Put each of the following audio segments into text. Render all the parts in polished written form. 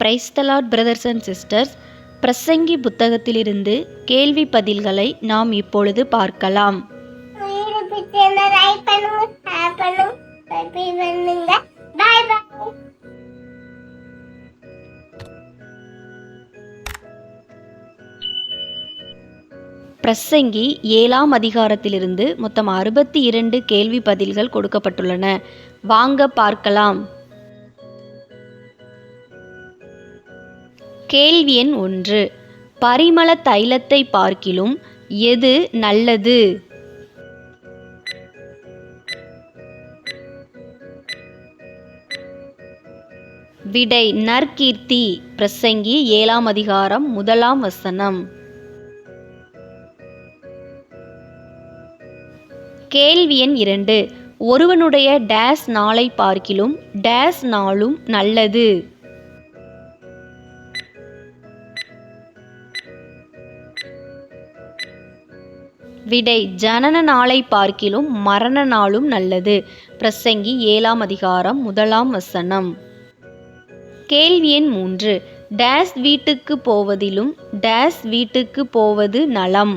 Praise the Lord brothers and sisters. பிரசங்கி புத்தகத்திலிருந்து கேள்வி பதில்களை நாம் இப்பொழுது பார்க்கலாம். பிரசங்கி 7ஆம் அதிகாரத்திலிருந்து மொத்தம் 62 கேள்வி பதில்கள் கொடுக்கப்பட்டுள்ளன. வாங்க பார்க்கலாம். கேள்வி எண் 1. பரிமள தைலத்தை பார்க்கிலும் எது நல்லது? விடை நற்கீர்த்தி. பிரசங்கி 7ஆம் அதிகாரம் 1ஆம் வசனம். கேள்வி எண் 2. ஒருவனுடைய டேஸ் நாளை பார்க்கிலும் டேஸ் நாளும் நல்லது? விடை ஜனன நாளை பார்க்கிலும் மரண நாளும் நல்லது. பிரசங்கி 7ஆம் அதிகாரம் 1ஆம் வசனம். கேள்வி எண் 3. டேஸ் வீட்டுக்கு போவதிலும் டேஸ் வீட்டுக்கு போவது நலம்?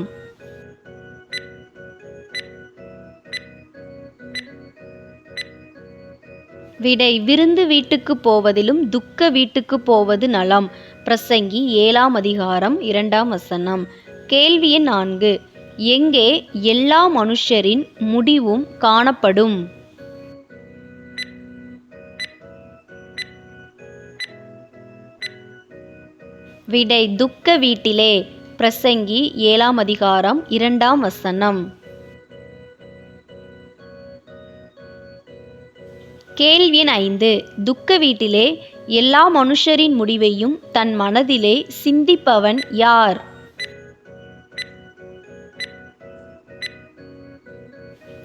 விடை விருந்து வீட்டுக்கு போவதிலும் துக்க வீட்டுக்கு போவது நலம். பிரசங்கி 7ஆம் அதிகாரம் 2ஆம் வசனம். கேள்வி எண் 4. எங்கே எல்லா மனுஷரின் முடிவும் காணப்படும்? விடை துக்க வீட்டிலே. பிரசங்கி 7ஆம் அதிகாரம் 2ஆம் வசனம். கேள்வி எண் 5. துக்க வீட்டிலே எல்லா மனுஷரின் முடிவையும் தன் மனதிலே சிந்திப்பவன் யார்?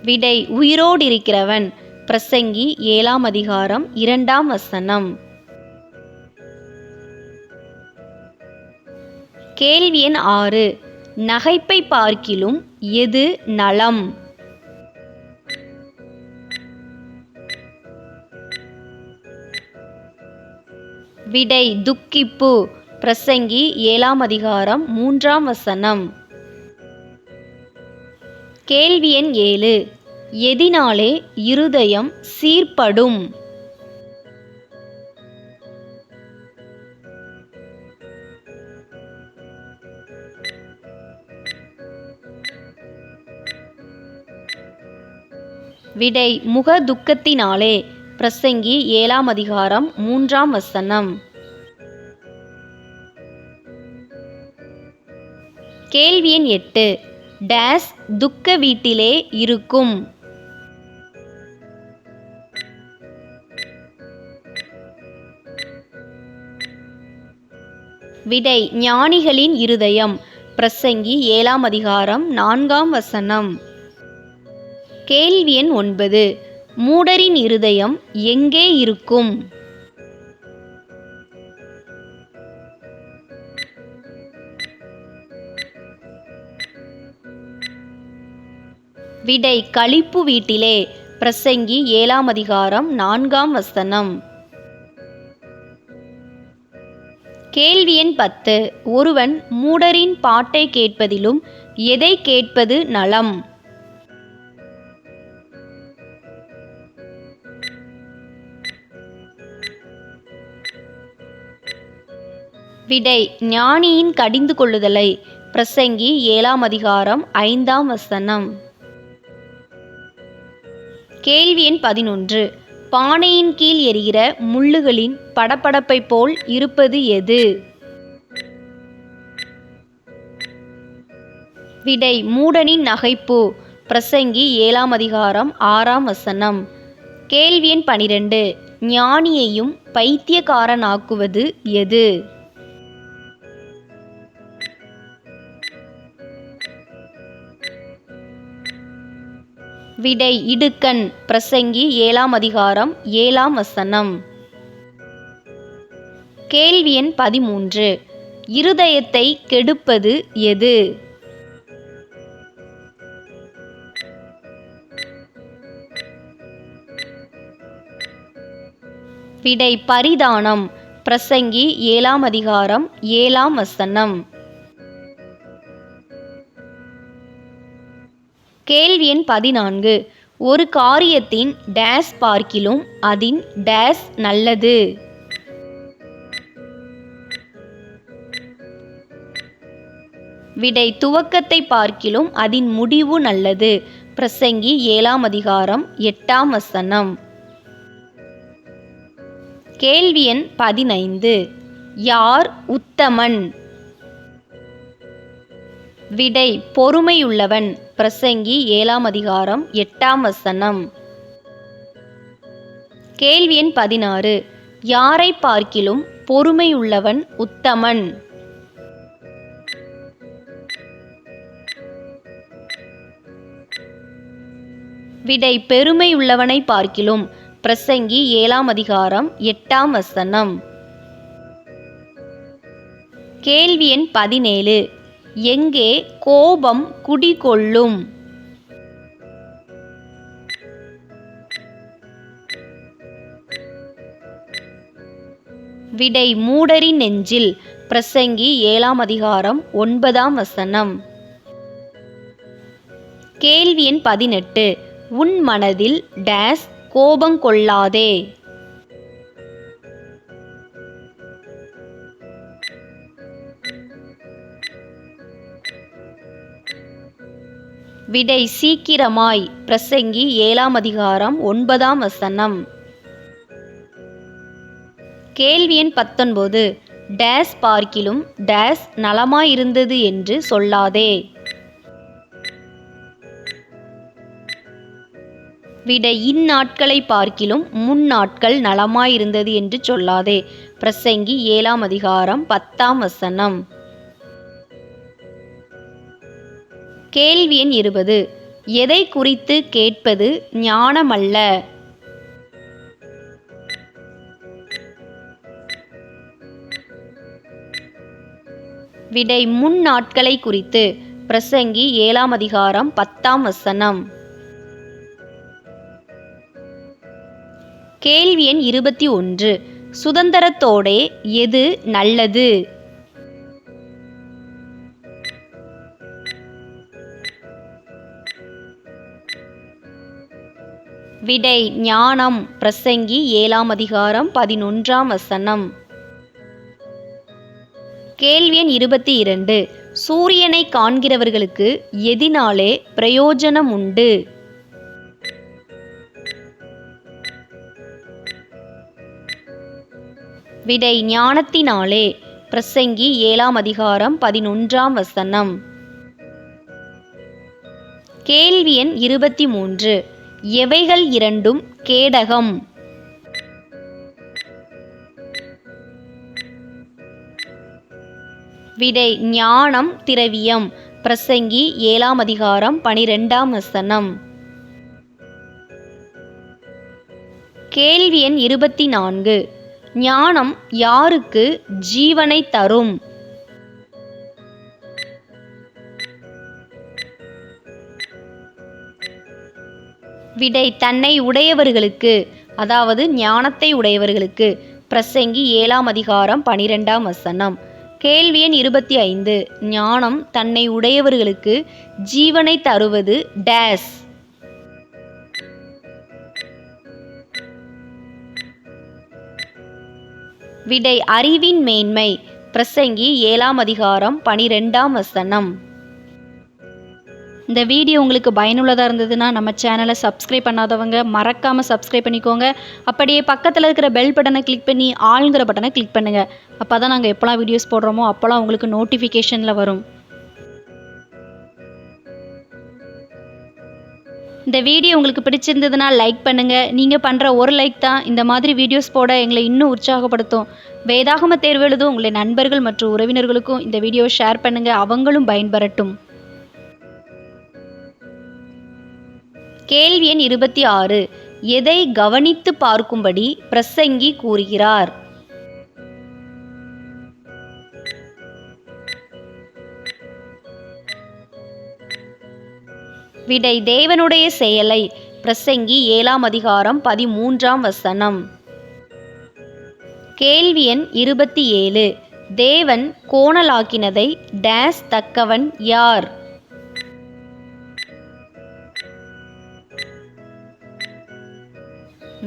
விடை உயிரோடு இருக்கிறவன். பிரசங்கி 7ஆம் அதிகாரம் 2ஆம் வசனம். கேள்வி எண் 6. நகைப்பை பார்க்கிலும் எது நலம்? விடை துக்கிப்பு. பிரசங்கி 7ஆம் அதிகாரம் 3ஆம் வசனம். கேள்வி எண் 7. எதினாலே இருதயம் சீர்படும்? விடை முக துக்கத்தினாலே. பிரசங்கி 7ஆம் அதிகாரம் 3ஆம் வசனம். கேள்வி எண் 8. டேஸ் துக்க வீட்டிலே இருக்கும்? விடை ஞானிகளின் இருதயம். பிரசங்கி 7ஆம் அதிகாரம் 4ஆம் வசனம். கேள்வி எண் 9. மூடரின் இருதயம் எங்கே இருக்கும்? விடை களிப்பு வீட்டிலே. பிரசங்கி 7ஆம் அதிகாரம் 4ஆம் வசனம். கேள்வி எண் 10. ஒருவன் மூடரின் பாட்டை கேட்பதிலும் எதை கேட்பது நலம்? விடை ஞானியின் கடிந்து கொள்ளுதலை. பிரசங்கி 7ஆம் அதிகாரம் 5ஆம் வசனம். கேள்வி எண் 11. பானையின் கீழ் எரிகிற முள்ளுகளின் படபடப்பை போல் இருப்பது எது? விடை மூடனின் நகைப்பு. பிரசங்கி 7ஆம் அதிகாரம் 6ஆம் வசனம். கேள்வி எண் 12. ஞானியையும் பைத்தியக்காரனாக்குவது எது? விடை இடுக்கண். பிரசங்கி 7ஆம் அதிகாரம் 7ஆம் வசனம். கேள்வி எண் 13. இருதயத்தை கெடுப்பது எது? விடை பரிதானம். பிரசங்கி 7ஆம் அதிகாரம் 7ஆம் வசனம். கேள்வி எண் 14. ஒரு காரியத்தின் டேஸ் பார்க்கிலும் அதின் டேஸ் நல்லது. விடை துவக்கத்தை பார்க்கிலும் அதின் முடிவு நல்லது. பிரசங்கி 7ஆம் அதிகாரம் 8ஆம் வசனம். கேள்வி எண் 15. யார் உத்தமன்? விடை பொறுமையுள்ளவன். பிரசங்கி 7ஆம் அதிகாரம் 8ஆம் வசனம். கேள்வி எண் 16. யாரை பார்க்கிலும் பொறுமையுள்ளவன் உத்தமன்? விடை பெருமையுள்ளவனை பார்க்கிலும். பிரசங்கி 7ஆம் அதிகாரம் 8ஆம் வசனம். கேள்வி எண் 17. எங்கே கோபம் குடிகொள்ளும்? விடை மூடரின் நெஞ்சில். பிரசங்கி 7ஆம் அதிகாரம் 9ஆம் வசனம். கேள்வி எண் 18. உன் மனதில் டேஸ் கோபங்கொள்ளாதே. விடை சீக்கிரமாய். பிரசங்கி 7ஆம் அதிகாரம் 9ஆம் வசனம். கேள்வி எண் 19. டேஸ் பார்க்கிலும் டேஸ் நலமாயிருந்தது என்று சொல்லாதே. விடை இந்நாட்களை பார்க்கிலும் முன்னாட்கள் நலமாயிருந்தது என்று சொல்லாதே. பிரசங்கி 7ஆம் அதிகாரம் 10ஆம் வசனம். கேள்வி எண் 20. எதை குறித்து கேட்பது ஞானமல்ல? விடை முன்னாட்களை குறித்து. பிரசங்கி 7ஆம் அதிகாரம் 10ஆம் வசனம். கேள்வி எண் 21. சுதந்திரத்தோடே எது நல்லது? விடை ஞானம். பிரசங்கி 7ஆம் அதிகாரம் 11ஆம் வசனம். கேள்வி எண் 22. சூரியனை காண்கிறவர்களுக்கு எதினாலே பிரயோஜனம் உண்டு? விடை ஞானத்தினாலே. பிரசங்கி 7ஆம் அதிகாரம் 11ஆம் வசனம். கேள்வி எண் 23. எவைகள் இரண்டும் கேடகம்? விடை ஞானம் திரவியம். பிரசங்கி 7ஆம் அதிகாரம் 12ஆம் வசனம். கேள்வி எண் 24. ஞானம் யாருக்கு ஜீவனை தரும்? விடை தன்னை உடையவர்களுக்கு, அதாவது ஞானத்தை உடையவர்களுக்கு. பிரசங்கி 7ஆம் அதிகாரம் 12ஆம் வசனம். கேள்வி எண் 25. ஞானம் தன்னை உடையவர்களுக்கு ஜீவனை தருவது டேஸ். விடை அறிவின் மேன்மை. பிரசங்கி 7ஆம் அதிகாரம் 12ஆம் வசனம். இந்த வீடியோ உங்களுக்கு பயனுள்ளதாக இருந்ததுன்னா நம்ம சேனலை சப்ஸ்கிரைப் பண்ணாதவங்க மறக்காமல் சப்ஸ்கிரைப் பண்ணிக்கோங்க. அப்படியே பக்கத்தில் இருக்கிற பெல் பட்டனை கிளிக் பண்ணி ஆளுங்கிற பட்டனை கிளிக் பண்ணுங்கள். அப்போ தான் நாங்கள் எப்போலாம் வீடியோஸ் போடுறோமோ அப்போலாம் உங்களுக்கு நோட்டிஃபிகேஷனில் வரும். இந்த வீடியோ உங்களுக்கு பிடிச்சிருந்ததுன்னா லைக் பண்ணுங்கள். நீங்கள் பண்ணுற ஒரு லைக் தான் இந்த மாதிரி வீடியோஸ் போட எங்களை இன்னும் உற்சாகப்படுத்தும். வேதாகம தேர்வு எழுதும் உங்களுடைய நண்பர்கள் மற்றும் உறவினர்களுக்கும் இந்த வீடியோவை ஷேர் பண்ணுங்கள், அவங்களும் பயன்பெறட்டும். கேள்வி எண் 26. எதை கவனித்து பார்க்கும்படி பிரசங்கி கூறுகிறார்? விடை தேவனுடைய செயலை. பிரசங்கி 7ஆம் அதிகாரம் 13ஆம் வசனம். கேள்வி எண் 27. தேவன் கோணலாக்கினதை டேஸ் தக்கவன் யார்?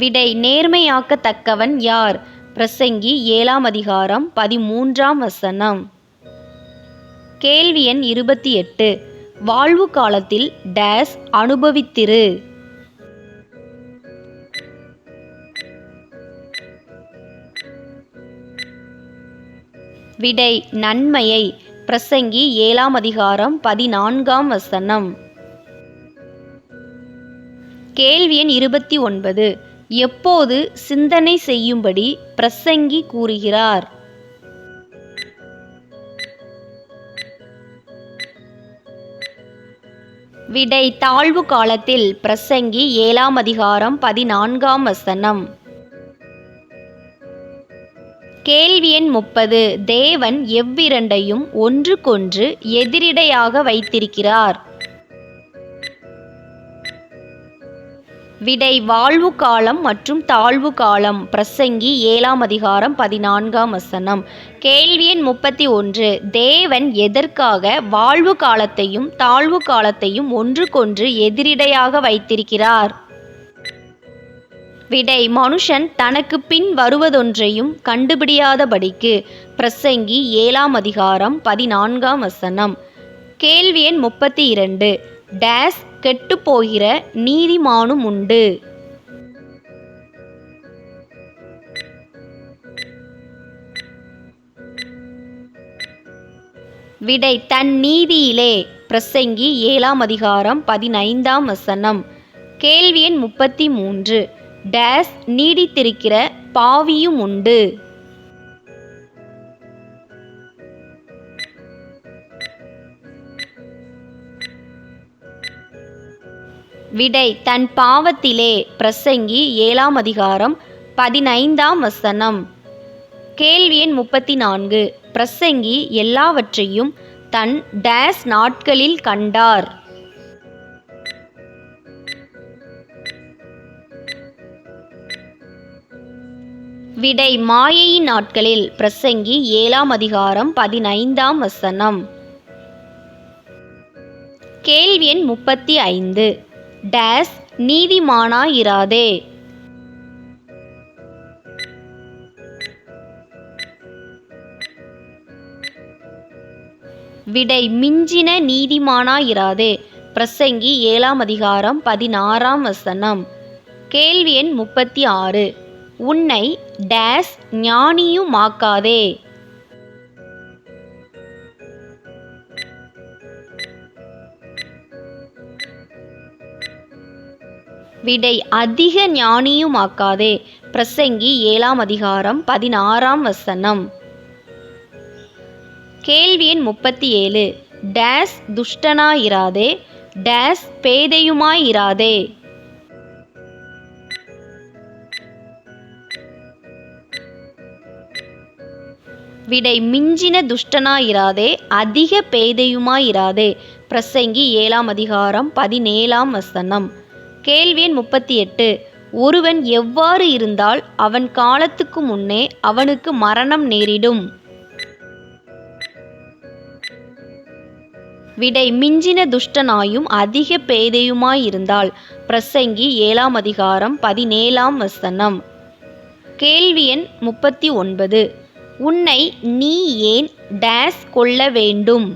விடை நேர்மையாக்கத்தக்கவன் யார்? பிரசங்கி 7ஆம் அதிகாரம் 13ஆம் வசனம். கேள்வி எண் 28. வாழ்வு காலத்தில் டேஸ் அனுபவித்திரு. விடை நன்மையை. பிரசங்கி 7ஆம் அதிகாரம் 14ஆம் வசனம். கேள்வி எண் 29. எப்போது சிந்தனை செய்யும்படி பிரசங்கி கூறுகிறார்? விடை தாழ்வு காலத்தில். பிரசங்கி 7ஆம் அதிகாரம் 14ஆம் வசனம். கேள்வி எண் 30. தேவன் எவ்விரண்டையும் ஒன்றுக்கொன்று எதிரிடையாக வைத்திருக்கிறார்? விடை வாழ்வு காலம் மற்றும் தாழ்வு காலம். பிரசங்கி 7ஆம் அதிகாரம் 14ஆம் வசனம். கேள்வி எண் 31. தேவன் எதற்காக வாழ்வு காலத்தையும் தாழ்வு காலத்தையும் ஒன்றுக்கொன்று எதிரிடையாக வைத்திருக்கிறார்? விடை மனுஷன் தனக்கு பின் வருவதொன்றையும் கண்டுபிடியாதபடிக்கு. பிரசங்கி 7ஆம் அதிகாரம் 14ஆம் வசனம். கேள்வி எண் 32. டேஸ் கெட்டுப்போகிற நீதிமானும் உண்டு. விடை தன் நீதியிலே. பிரசங்கி 7ஆம் அதிகாரம் 15ஆம் வசனம். கேள்வி எண் 33. டேஸ் நீடித்திருக்கிற பாவியும் உண்டு. விடை தன் பாவத்திலே. பிரசங்கி 7ஆம் அதிகாரம் 15ஆம் வசனம். கேள்வி எண் 34. பிரசங்கி எல்லாவற்றையும் தன் டேஸ் நாட்களில் கண்டார். விடை மாயையின் நாட்களில். பிரசங்கி 7ஆம் அதிகாரம் 15ஆம் வசனம். கேள்வி எண் 35. டேஸ் நீதிமானாயிராதே. விடை மிஞ்சின நீதிமானாயிராதே. பிரசங்கி 7ஆம் அதிகாரம் 16ஆம் வசனம். கேள்வி எண் 36. உன்னை டேஸ் ஞானியுமாக்காதே. விடை அதிக ஞானியுமாக்காதே. பிரசங்கி 7ஆம் அதிகாரம் 16ஆம் வசனம். கேள்வி எண் 37. டேஸ் துஷ்டனாயிராதே. டேஸ் பேதையுமாயிராதே. விடை மிஞ்சின துஷ்டனாயிராதே அதிக பேதையுமாயிராதே. பிரசங்கி 7ஆம் அதிகாரம் 17ஆம் வசனம். கேள்வி எண் 38. ஒருவன் எவ்வாறு இருந்தால் அவன் காலத்துக்கு முன்னே அவனுக்கு மரணம் நேரிடும்? விடை மிஞ்சின துஷ்டனாயும் அதிக பேதையுமாயிருந்தால். பிரசங்கி 7ஆம் அதிகாரம் 17ஆம் வசனம். கேள்வி எண் 39. உன்னை நீ ஏன் டேஸ் கொள்ள வேண்டும்?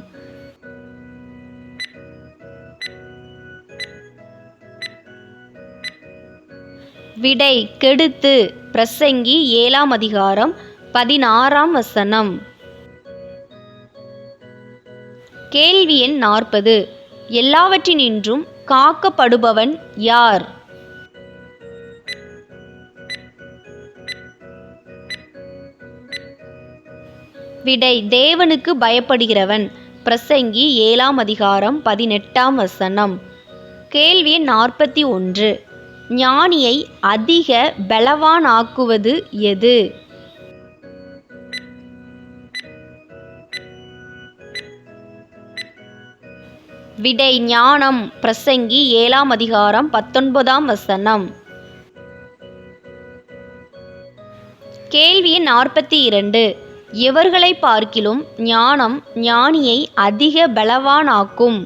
விடை கெடுத்து. பிரசங்கி 7ஆம் அதிகாரம் 16ஆம் வசனம். கேள்வி எண் 40. எல்லாவற்றினின்றும் காக்கப்படுபவன் யார்? விடை தேவனுக்கு பயப்படுகிறவன். பிரசங்கி 7ஆம் அதிகாரம் 18ஆம் வசனம். கேள்வி எண் 41. ஞானியை அதிக பலவானாக்குவது எது? விடை ஞானம். பிரசங்கி 7ஆம் அதிகாரம் 19ஆம் வசனம். கேள்வி எண் 42. எவர்களை பார்க்கிலும் ஞானம் ஞானியை அதிக பலவானாக்கும்.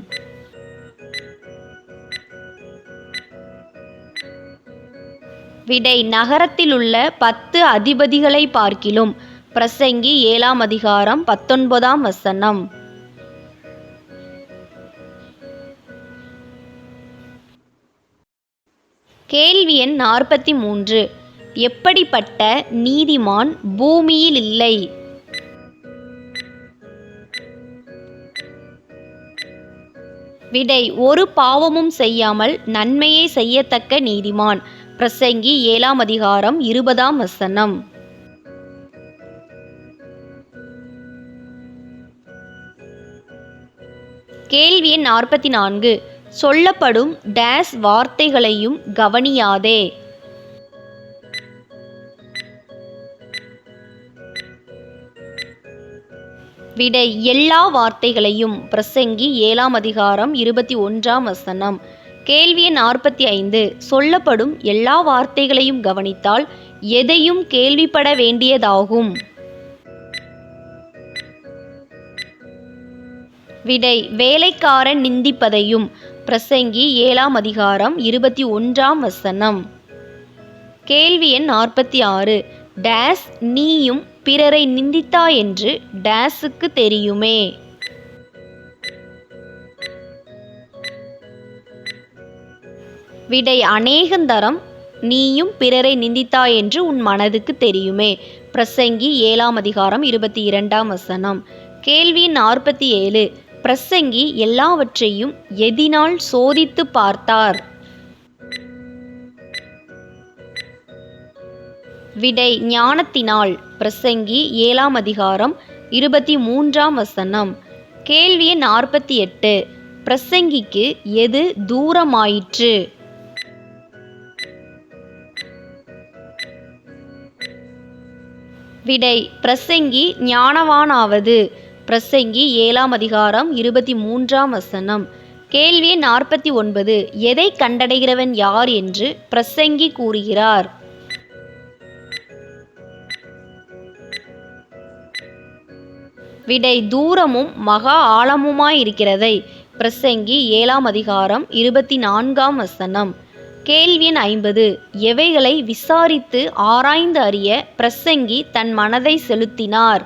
விடை நகரத்திலுள்ள 10 அதிபதிகளை பார்க்கிலும். பிரசங்கி 7ஆம் அதிகாரம் 19ஆம் வசனம். கேள்வி எண் 43. எப்படிப்பட்ட நீதிமான் பூமியில் இல்லை? விடை ஒரு பாவமும் செய்யாமல் நன்மையே செய்யத்தக்க நீதிமான். பிரசங்கி 7ஆம் அதிகாரம் 20ஆம் வசனம். கேள்வி எண் 44. சொல்லப்படும் டேஸ் வார்த்தைகளையும் கவனியாதே. விடை எல்லா வார்த்தைகளையும். பிரசங்கி 7ஆம் அதிகாரம் 21ஆம் வசனம். கேள்வி எண் 45. சொல்லப்படும் எல்லா வார்த்தைகளையும் கவனித்தால் எதையும் கேள்விப்பட வேண்டியதாகும். விடை வேலைக்காரன் நிந்திப்பதையும். பிரசங்கி 7ஆம் அதிகாரம் 21ஆம் வசனம். கேள்வி எண் 46. டேஸ் நீயும் பிறரை நிந்தித்தாய் என்று டேஸுக்கு தெரியுமே. விடை அநேகந்தரம் நீயும் பிறரை நிந்தித்தாய் என்று உன் மனதுக்கு தெரியுமே. பிரசங்கி 7ஆம் அதிகாரம் 22ஆம் வசனம். கேள்வி 47. பிரசங்கி எல்லாவற்றையும் எதினால் சோதித்து பார்த்தார்? விடை ஞானத்தினால். பிரசங்கி 7ஆம் அதிகாரம் 23ஆம் வசனம். கேள்வி 48. பிரசங்கிக்கு எது தூரமாயிற்று? விடை பிரசங்கி ஞானவானாவது. பிரசங்கி 7ஆம் அதிகாரம் 23ஆம் வசனம். கேள்வி 49. எதை கண்டடைகிறவன் யார் என்று பிரசங்கி கூறுகிறார்? விடை தூரமும் மகா ஆழமுமாயிருக்கிறதை. பிரசங்கி 7ஆம் அதிகாரம் 24ஆம் வசனம். கேள்வி 50. எவைகளை விசாரித்து ஆராய்ந்து அறிய பிரசங்கி தன் மனதை செலுத்தினார்?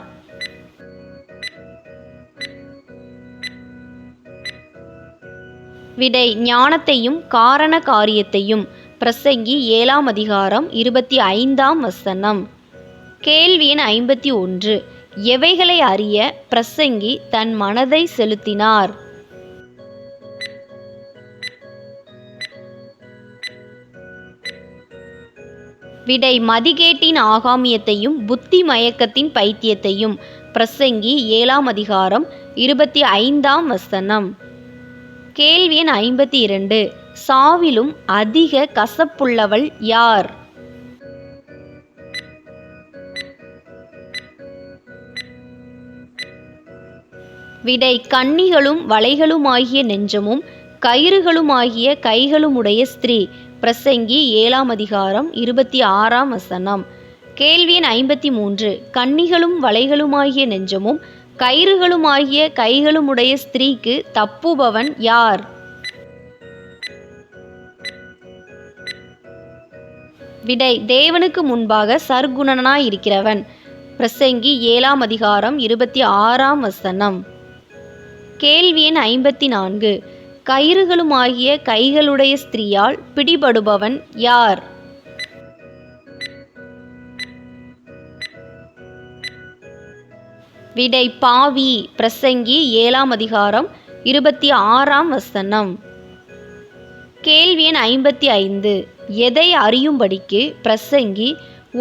விடை ஞானத்தையும் காரண காரியத்தையும். பிரசங்கி 7ஆம் அதிகாரம் 25ஆம் வசனம். கேள்வி 51. எவைகளை அறிய பிரசங்கி தன் மனதை செலுத்தினார்? விடை மதிகேட்டின் ஆகாமியத்தையும் புத்தி மயக்கத்தின் பைத்தியத்தையும். பிரசங்கி 7ஆம் அதிகாரம் 25ஆம் வசனம். கேள்வி 52. சாவிலும் அதிக கசப்புள்ளவள் யார்? விடை கண்ணிகளும் வளைகளுமாகிய நெஞ்சமும் கயிறுகளுமாகிய கைகளுமுடைய ஸ்திரீ. பிரசங்கி 7ஆம் அதிகாரம் 26ஆம் வசனம். கேள்வி 53. கண்ணிகளும் வளைகளுமாகிய நெஞ்சமும் கயிறுகளுமாகிய கைகளுமுடைய ஸ்திரீக்கு தப்புபவன் யார்? விடை தேவனுக்கு முன்பாக சற்குணனாயிருக்கிறவன். பிரசங்கி 7ஆம் அதிகாரம் 26ஆம் வசனம். கேள்வி 54. கயிறுகளுமாகிய கைகளுடைய ஸ்திரீயால் பிடிபடுபவன் யார்? விடை பாவி. பிரசங்கி 7ஆம் அதிகாரம் 26ஆம் வசனம். கேள்வி 55. எதை அறியும்படிக்கு பிரசங்கி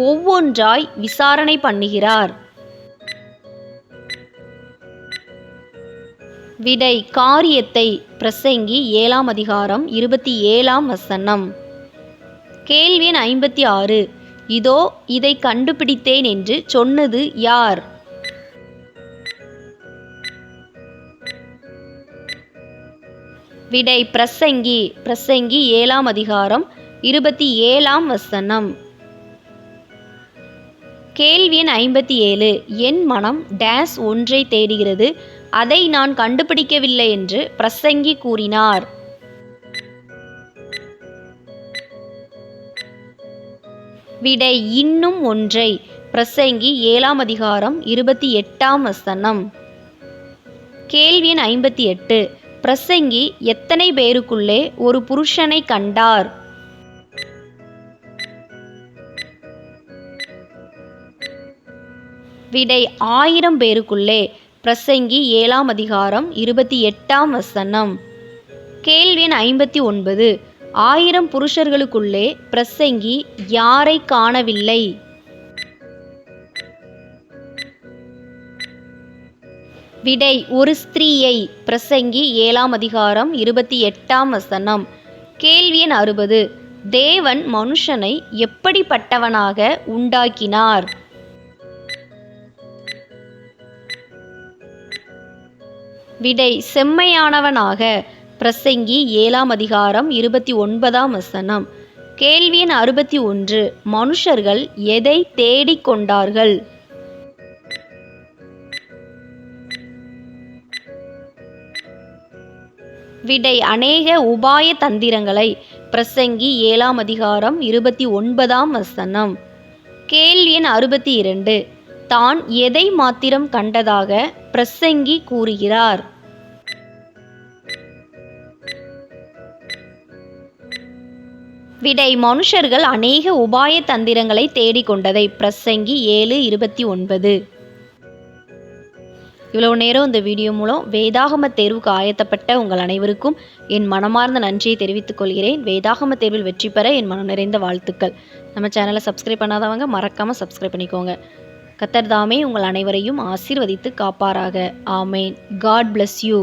ஒவ்வொன்றாய் விசாரணை பண்ணுகிறார்? விடை காரியத்தை. பிரசங்கி 7ஆம் அதிகாரம் 27ஆம் வசனம். கேள்வி 56. இதோ இதை கண்டுபிடித்தேன் என்று சொன்னது யார்? விடை பிரசங்கி. பிரசங்கி 7ஆம் அதிகாரம் 27ஆம் வசனம். கேள்வி எண் 57. என் மனம் டேஸ் ஒன்றை தேடுகிறது, அதை நான் கண்டுபிடிக்கவில்லை என்று பிரசங்கி கூறினார். விடை இன்னும் ஒன்றை. பிரசங்கி 7ஆம் அதிகாரம் 28ஆம் வசனம். கேள்வி எண் 58. பிரசங்கி எத்தனை பேருக்குள்ளே ஒரு புருஷனை கண்டார்? விடை 1000 பேருக்குள்ளே. பிரசங்கி 7ஆம் அதிகாரம் 28ஆம் வசனம். கேள்வி எண் 59. 1000 புருஷர்களுக்குள்ளே பிரசங்கி யாரை காணவில்லை? விடை ஒரு ஸ்திரீயை. பிரசங்கி 7ஆம் அதிகாரம் 28ஆம் வசனம். கேள்வி எண் 60. தேவன் மனுஷனை எப்படிப்பட்டவனாக உண்டாக்கினார்? விடை செம்மையானவனாக. பிரசங்கி 7ஆம் அதிகாரம் 29ஆம் வசனம். கேள்வி எண் 61. மனுஷர்கள் எதை தேடிக் கொண்டார்கள்? விடை அநேக உபாய தந்திரங்களை. பிரசங்கி 7ஆம் அதிகாரம் 29ஆம் வசனம். கேள்வி எண் 62. தான் எதை மாத்திரம் கண்டதாக பிரசங்கி கூறுகிறார்? விடை மனுஷர்கள் அநேக உபாய தந்திரங்களை தேடிக்கொண்டதை. பிரசங்கி 7:29. இவ்வளவு நேரம் இந்த வீடியோ மூலம் வேதாகம தேர்வுக்கு ஆயத்தப்பட்ட உங்கள் அனைவருக்கும் என் மனமார்ந்த நன்றியை தெரிவித்துக் கொள்கிறேன். வேதாகம தேர்வில் வெற்றி பெற என் மனம் நிறைந்த வாழ்த்துக்கள். நம்ம சேனலை சப்ஸ்கிரைப் பண்ணாதவங்க மறக்காமல் சப்ஸ்கிரைப் பண்ணிக்கோங்க. கர்த்தர் தாமே உங்கள் அனைவரையும் ஆசீர்வதித்து காப்பாராக. ஆமேன். God bless you.